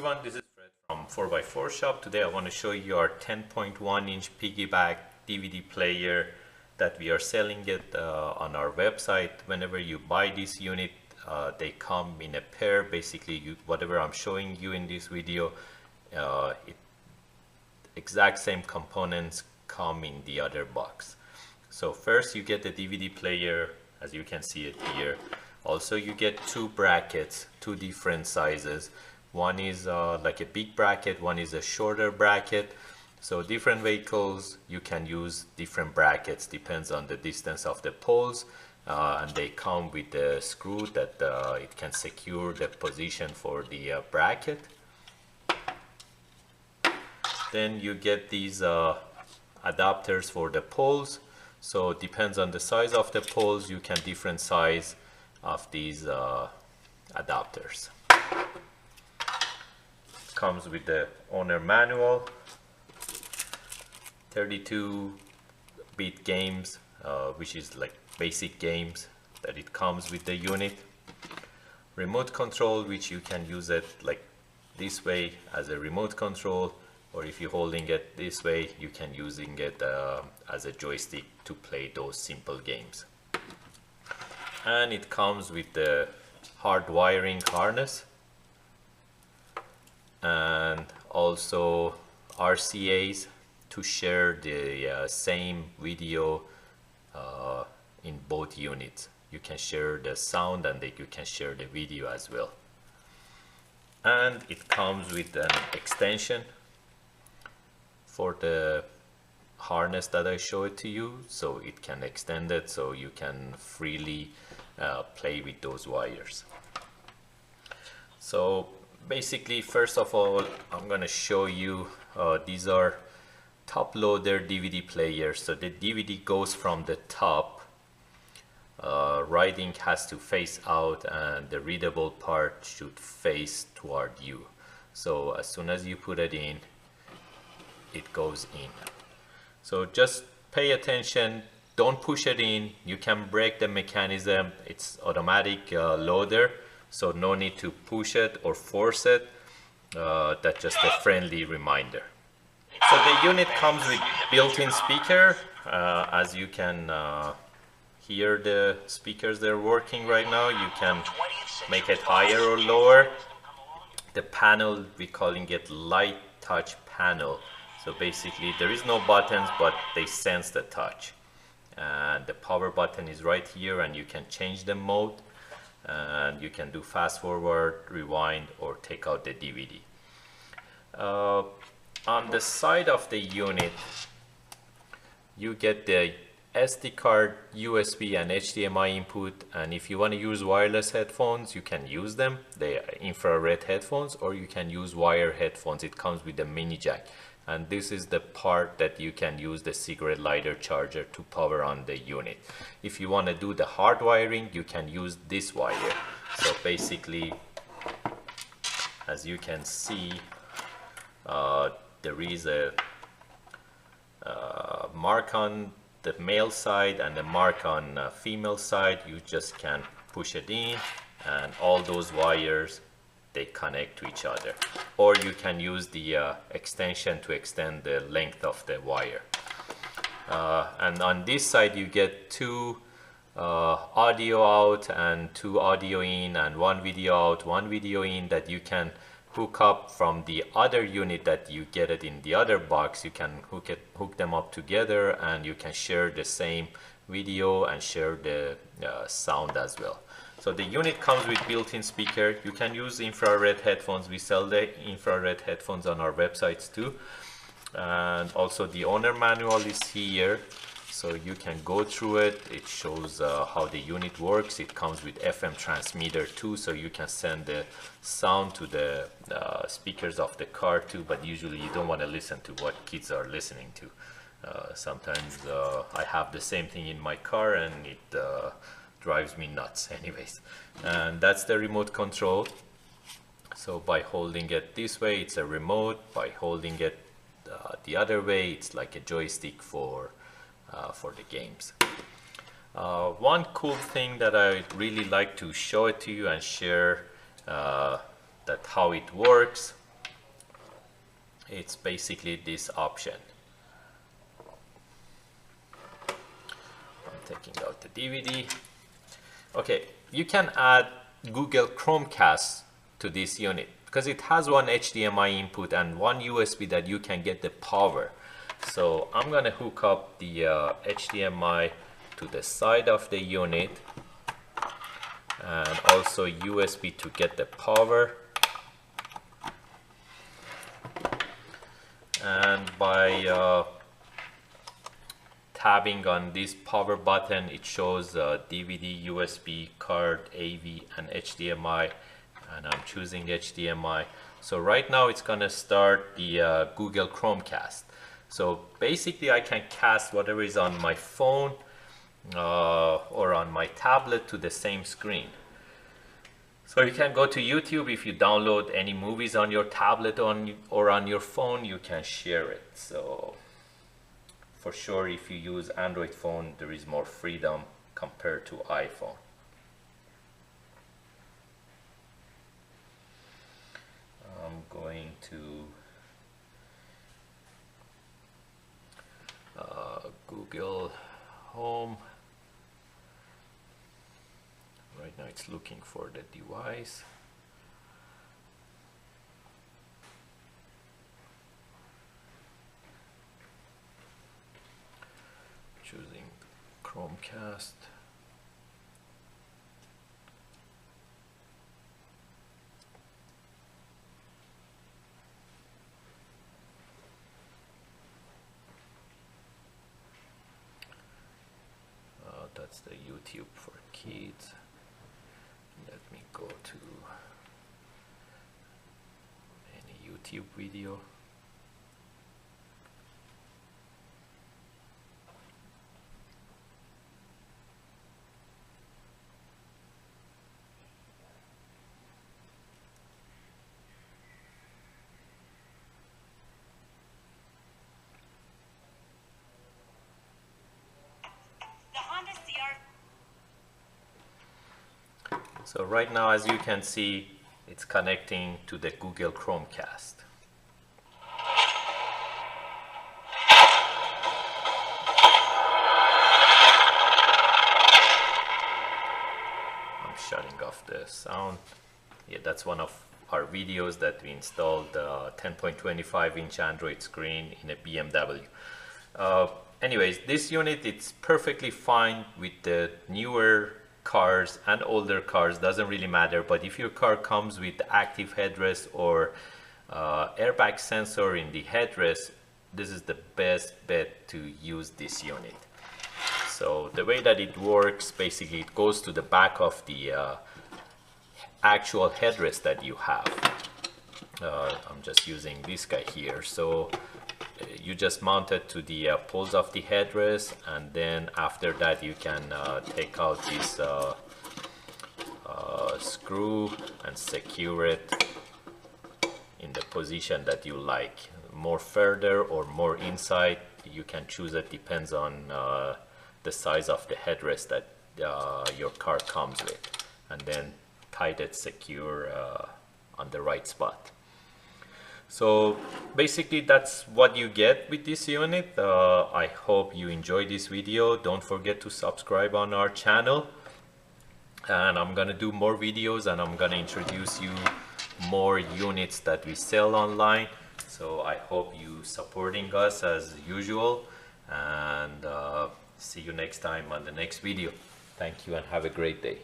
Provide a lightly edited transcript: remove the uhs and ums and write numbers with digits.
everyone, this is Fred from 4x4 Shop. Today I want to show you our 10.1-inch Piggyback DVD player that we are selling it on our website. Whenever you buy this unit, they come in a pair. Basically, whatever I'm showing you in this video, exact same components come in the other box. So first you get the DVD player, as you can see it here. Also you get two brackets, two different sizes. One is like a big bracket, one is a shorter bracket. So different vehicles, you can use different brackets, depends on the distance of the poles. And they come with a screw that it can secure the position for the bracket. Then you get these adapters for the poles. So it depends on the size of the poles, you can different size of these adapters. Comes with the owner manual, 32-bit games, which is like basic games that it comes with the unit. Remote control, which you can use it like this way as a remote control, or if you're holding it this way, you can using it as a joystick to play those simple games. And it comes with the hard wiring harness and also RCAs to share the same video in both units. You can share the sound and you can share the video as well. And it comes with an extension for the harness that I showed to you, so it can extend it so you can freely play with those wires. So basically, first of all, I'm going to show you these are top loader DVD players. So the DVD goes from the top, writing has to face out and the readable part should face toward you. So as soon as you put it in, it goes in. So just pay attention, don't push it in. You can break the mechanism, it's automatic loader, so no need to push it or force it. That's just a friendly reminder. So the unit comes with built-in speaker. As you can hear the speakers, they're working right now. You can make it higher or lower. The panel, we're calling it light touch panel. So basically there is no buttons, but they sense the touch. And the power button is right here, and you can change the mode. And you can do fast forward, rewind, or take out the DVD. On the side of the unit, you get the SD card, USB, and HDMI input. And if you want to use wireless headphones, you can use them. They are infrared headphones, or you can use wire headphones. It comes with a mini jack. And this is the part that you can use the cigarette lighter charger to power on the unit. If you want to do the hard wiring, you can use this wire. So basically, as you can see, there is a mark on the male side and a mark on female side. You just can push it in, and all those wires, they connect to each other. Or you can use the extension to extend the length of the wire. And on this side you get two audio out and two audio in, and one video out, one video in, that you can hook up from the other unit that you get it in the other box. You can hook them up together, and you can share the same video and share the sound as well. So the unit comes with built-in speaker. You can use infrared headphones. We sell the infrared headphones on our websites too. And also the owner manual is here, so you can go through it. It shows how the unit works. It comes with FM transmitter too, so you can send the sound to the speakers of the car too, but usually you don't want to listen to what kids are listening to. Sometimes I have the same thing in my car, and it drives me nuts anyways. And that's the remote control. So by holding it this way, it's a remote. By holding it the other way, it's like a joystick for the games. One cool thing that I really like to show it to you and share that how it works. it's basically this option. I'm taking out the DVD. Okay, you can add Google Chromecast to this unit because it has one HDMI input and one USB that you can get the power. So I'm gonna hook up the HDMI to the side of the unit and also USB to get the power. And by tabbing on this power button, it shows DVD, USB, card, AV, and HDMI, and I'm choosing HDMI. So right now it's gonna start the Google Chromecast. So basically I can cast whatever is on my phone or on my tablet to the same screen. So you can go to YouTube. If you download any movies on your tablet or on your phone, you can share it. So for sure, if you use Android phone, there is more freedom compared to iPhone. I'm going to Google Home. Right now it's looking for the device. Choosing Chromecast. That's the YouTube for kids. Let me go to any YouTube video. So right now, as you can see, it's connecting to the Google Chromecast. I'm shutting off the sound. Yeah, that's one of our videos that we installed 10.25-inch Android screen in a BMW. Anyways, this unit, it's perfectly fine with the newer cars and older cars, doesn't really matter. But if your car comes with active headrest or airbag sensor in the headrest, this is the best bet to use this unit. So the way that it works, basically it goes to the back of the actual headrest that you have. I'm just using this guy here. So you just mount it to the poles of the headrest, and then after that you can take out this screw and secure it in the position that you like. More further or more inside, you can choose it, depends on the size of the headrest that your car comes with, and then tight it secure on the right spot. So basically that's what you get with this unit. I hope you enjoyed this video. Don't forget to subscribe on our channel, and I'm gonna do more videos, and I'm gonna introduce you more units that we sell online. So I hope you supporting us as usual, and see you next time on the next video. Thank you and have a great day.